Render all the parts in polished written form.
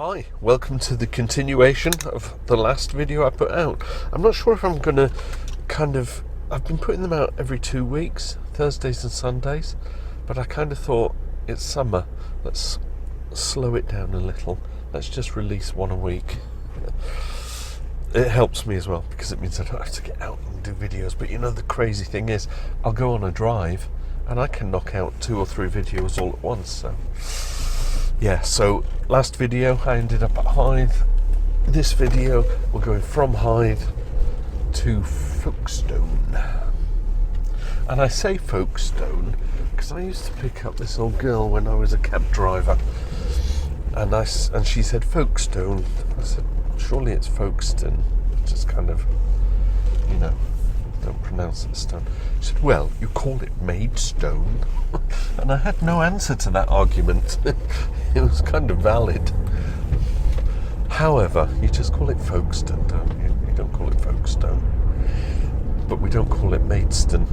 Hi, welcome to the continuation of the last video I put out. I'm not sure if I'm going to I've been putting them out every 2 weeks, Thursdays and Sundays, but I kind of thought it's summer, let's slow it down a little. Let's just release one a week. It helps me as well because it means I don't have to get out and do videos. But you know, the crazy thing is, I'll go on a drive and I can knock out 2 or 3 videos all at once. So yeah, so last video I ended up at Hythe. This video we're going from Hythe to Folkestone. And I say Folkestone because I used to pick up this old girl when I was a cab driver, and she said Folkestone. I said, surely it's Folkestone. Just kind of, don't pronounce it stone. She said, well, you call it Maidstone. And I had no answer to that argument. It was kind of valid. However, you just call it Folkestone, don't you? You don't call it Folkestone. But we don't call it Maidstone.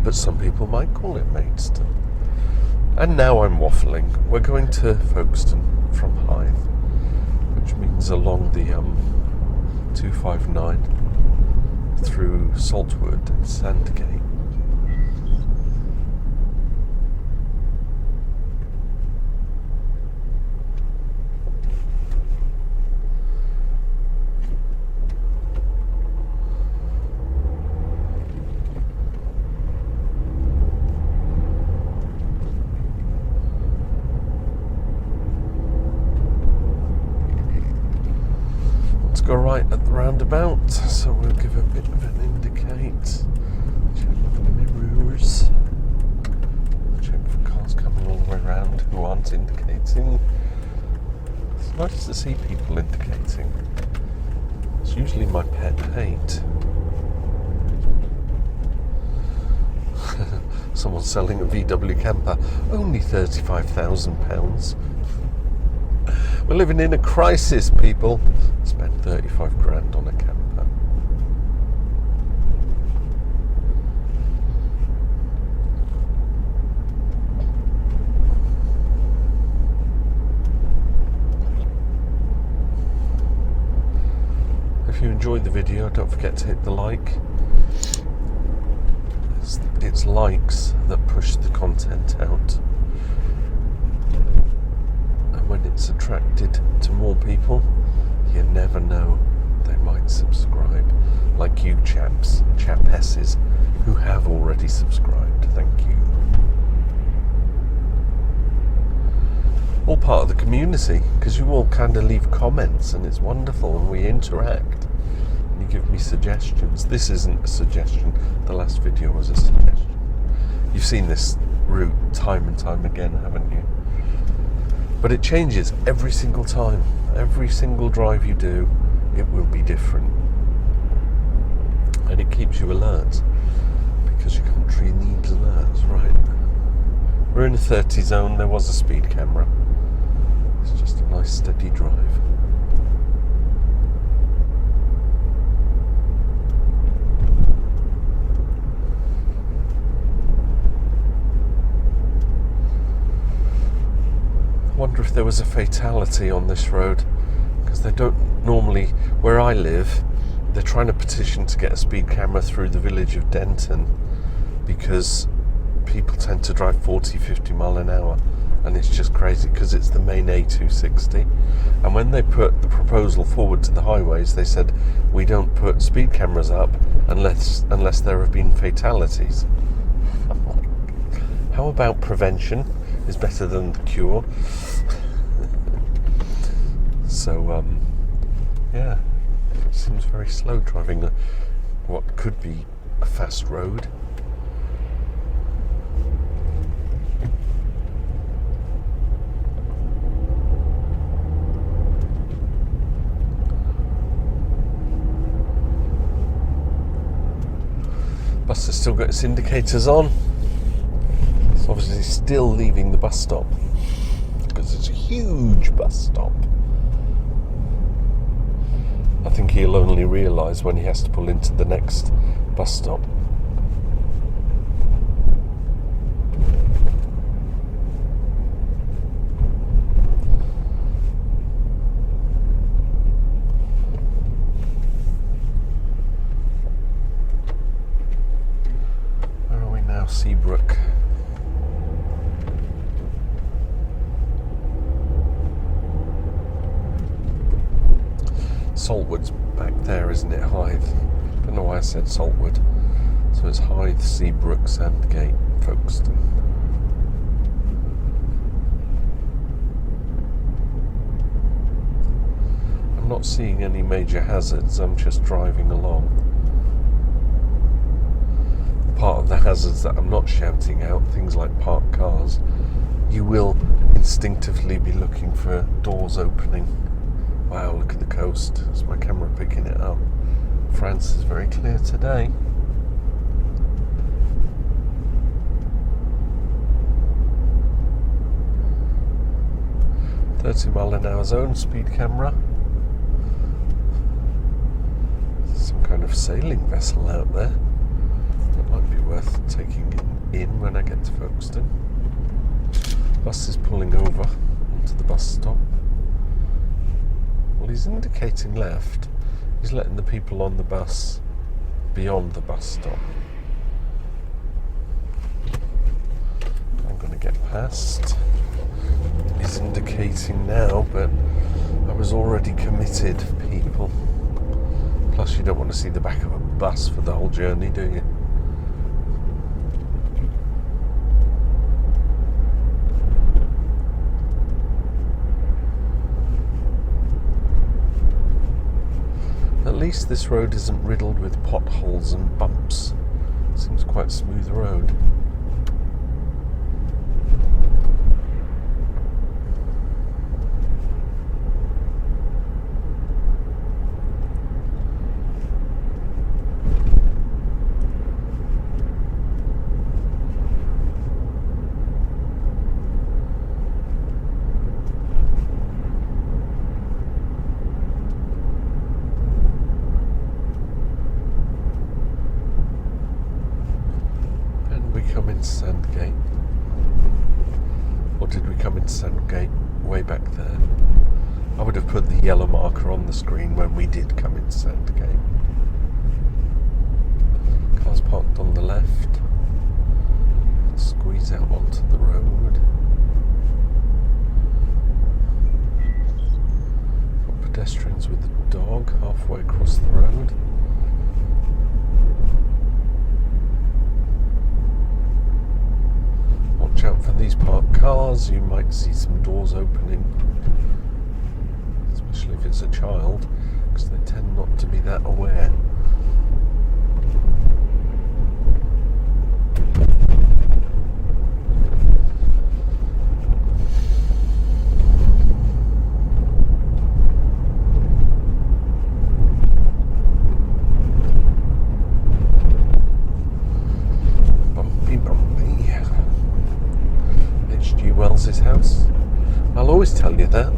But some people might call it Maidstone. And now I'm waffling. We're going to Folkestone from Hythe, which means along the 259 through Saltwood and Sandgate. Go right at the roundabout, so we'll give a bit of an indicate. Check the mirrors. Check for cars coming all the way around who aren't indicating. It's nice to see people indicating. It's usually my pet hate. Someone's selling a VW camper, only £35,000. We're living in a crisis, people. Spend 35 grand on a camper. If you enjoyed the video, don't forget to hit the like. It's likes that push the content out. When it's attracted to more people, you never know, they might subscribe, like you chaps and chapesses who have already subscribed. Thank you. All part of the community, because you all kind of leave comments and it's wonderful and we interact and you give me suggestions. This isn't a suggestion, the last video was a suggestion. You've seen this route time and time again, haven't you? But it changes every single time. Every single drive you do, it will be different. And it keeps you alert, because your country needs alerts, right? We're in a 30 zone, there was a speed camera. It's just a nice steady drive. I wonder if there was a fatality on this road, because they don't normally, where I live, they're trying to petition to get a speed camera through the village of Denton because people tend to drive 40-50 mile an hour, and it's just crazy because it's the main A260. And when they put the proposal forward to the highways, they said we don't put speed cameras up unless there have been fatalities. How about prevention is better than the cure? So yeah, it seems very slow driving what could be a fast road. Bus has still got its indicators on. It's obviously still leaving the bus stop because it's a huge bus stop. I think he'll only realise when he has to pull into the next bus stop. Seabrook. Saltwood's back there, isn't it? Hythe. Don't know why I said Saltwood. So it's Hythe, Seabrook, Sandgate, Folkestone. I'm not seeing any major hazards, I'm just driving along. Part of the hazards that I'm not shouting out, things like parked cars, you will instinctively be looking for doors opening. Wow, look at the coast. Is my camera picking it up? France is very clear today. "30 mph zone, speed camera." There's some kind of sailing vessel out there. That might be worth taking in when I get to Folkestone. Bus is pulling over onto the bus stop. Well, he's indicating left. He's letting the people on the bus beyond the bus stop. I'm going to get past. He's indicating now, but I was already committed, people. Plus, you don't want to see the back of a bus for the whole journey, do you? At least this road isn't riddled with potholes and bumps. Seems quite a smooth road. Come in Sandgate, or did we come in Sandgate way back there? I would have put the yellow marker on the screen when we did come in Sandgate. Cars parked on the left. Squeeze out onto the road. Got pedestrians with a dog halfway across the road. Watch out for these parked cars, you might see some doors opening, especially if it's a child, because they tend not to be that aware. His house. I'll always tell you that,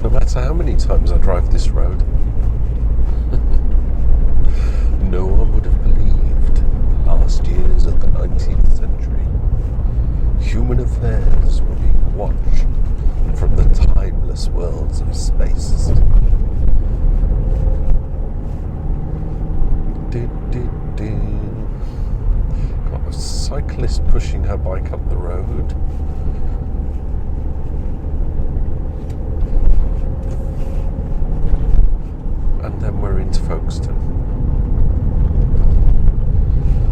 no matter how many times I drive this road. No one would have believed the last years of the 19th century human affairs were being watched from the timeless worlds of space. Got a cyclist pushing her bike up the road. And then we're into Folkestone.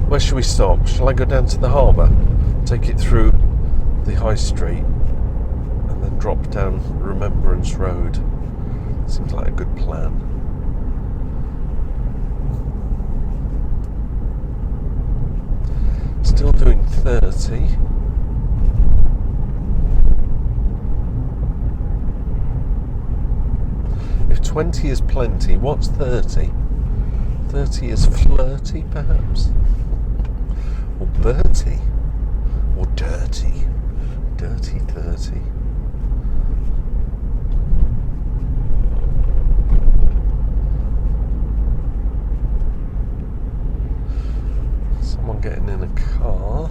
Where should we stop? Shall I go down to the harbour, take it through the high street, and then drop down Remembrance Road? Seems like a good plan. Still doing 30. If 20 is plenty, what's 30? 30 is flirty, perhaps? Or Bertie? Or dirty? Dirty 30. Someone getting in a car,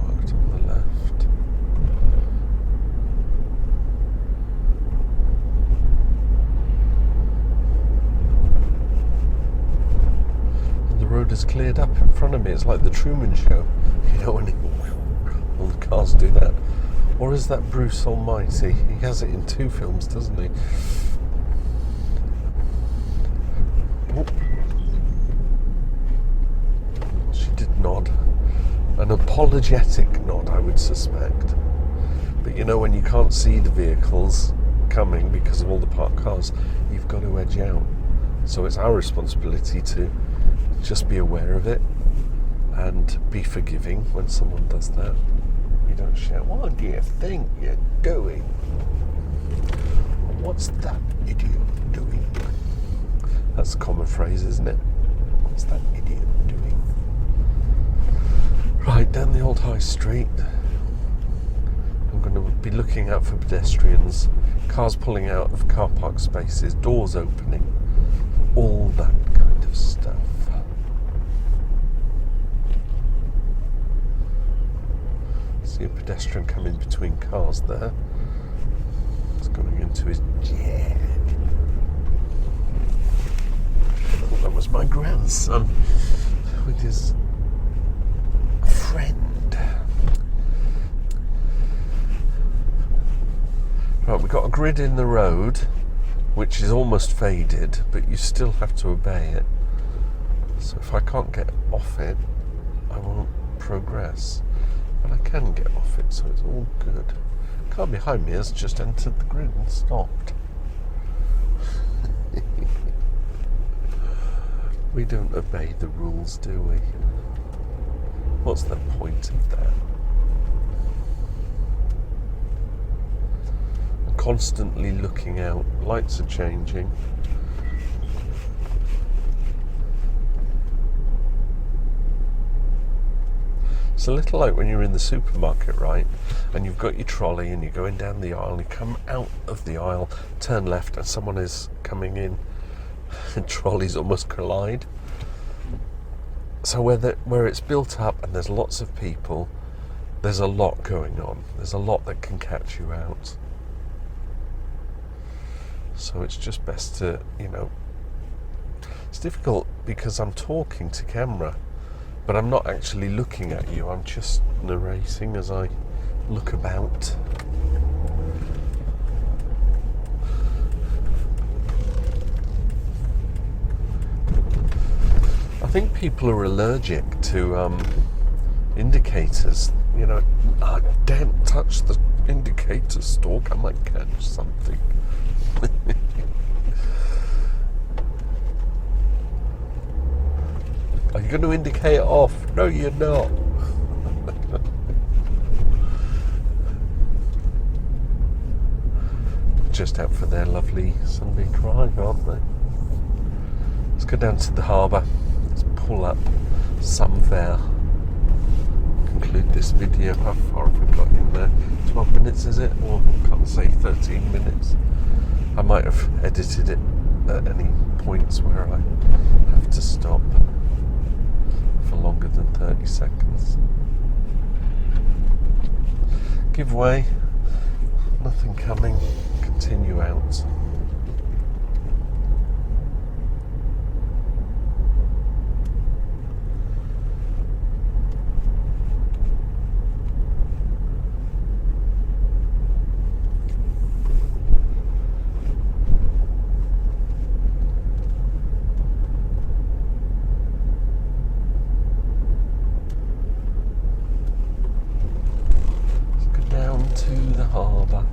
parked on the left. road is cleared up in front of me. It's like the Truman Show, you know, when all the cars do that. Or is that Bruce Almighty? He has it in 2 films, doesn't he? Oh. She did nod. An apologetic nod, I would suspect. But you know, when you can't see the vehicles coming because of all the parked cars, you've got to edge out. So it's our responsibility to just be aware of it and be forgiving when someone does that. You don't shout, "What do you think you're doing? What's that idiot doing?" That's a common phrase, isn't it? What's that idiot doing? Right, down the old high street. I'm going to be looking out for pedestrians, cars pulling out of car park spaces, doors opening, all that kind of stuff. See a pedestrian coming between cars there. It's going into his jet. I thought that was my grandson with his friend. Right, we've got a grid in the road which is almost faded, but you still have to obey it. So if I can't get off it, I won't progress. But I can get off it, so it's all good. The car behind me has just entered the grid and stopped. We don't obey the rules, do we? What's the point of that? I'm constantly looking out. Lights are changing. It's a little like when you're in the supermarket, right? And you've got your trolley and you're going down the aisle and you come out of the aisle, turn left and someone is coming in and trolleys almost collide. So where it's built up and there's lots of people, there's a lot going on. There's a lot that can catch you out. So it's just best to, you know, it's difficult because I'm talking to camera, but I'm not actually looking at you. I'm just narrating as I look about. I think people are allergic to indicators. You know, oh, don't touch the indicator stalk. I might catch something. Are you going to indicate off? No, you're not. Just out for their lovely Sunday drive, aren't they? Let's go down to the harbour. Let's pull up somewhere. Conclude this video. How far have we got in there? 12 minutes, is it? Or I can't say 13 minutes. I might have edited it at any points where I have to stop for longer than 30 seconds. Give way. Nothing coming. Continue out. To the harbour.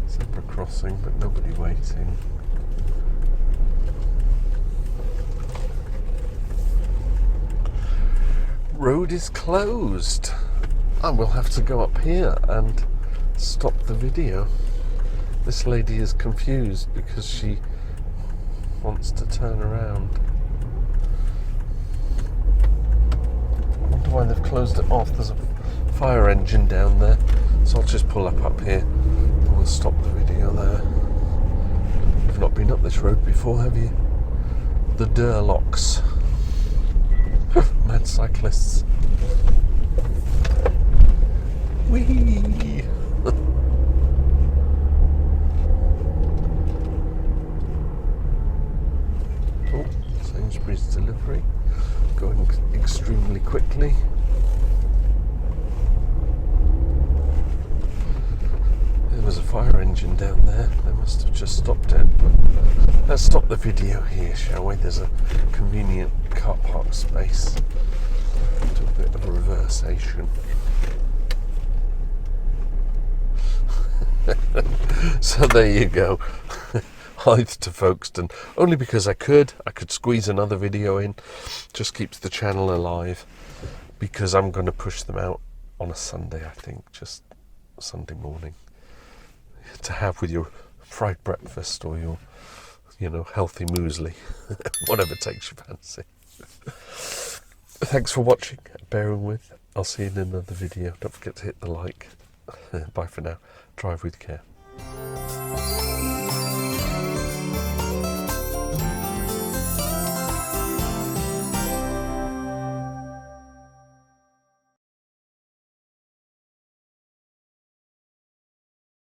Zebra crossing, but nobody waiting. Road is closed. I will have to go up here and stop the video. This lady is confused because she wants to turn around. Why they've closed it off. There's a fire engine down there, so I'll just pull up here and we'll stop the video there. You've not been up this road before, have you? The Durlocks. Mad cyclists. Whee! Sainsbury's delivery, going extremely quickly. There was a fire engine down there. They must have just stopped it. But let's stop the video here, shall we? There's a convenient car park space. Do a bit of a reversation. So there you go. Hythe to Folkestone. Only because I could squeeze another video in. Just keeps the channel alive. Because I'm going to push them out on a Sunday, I think. Just Sunday morning. To have with your fried breakfast or your, healthy muesli. Whatever takes your fancy. Thanks for watching, bearing with. I'll see you in another video. Don't forget to hit the like. Bye for now. Drive with care.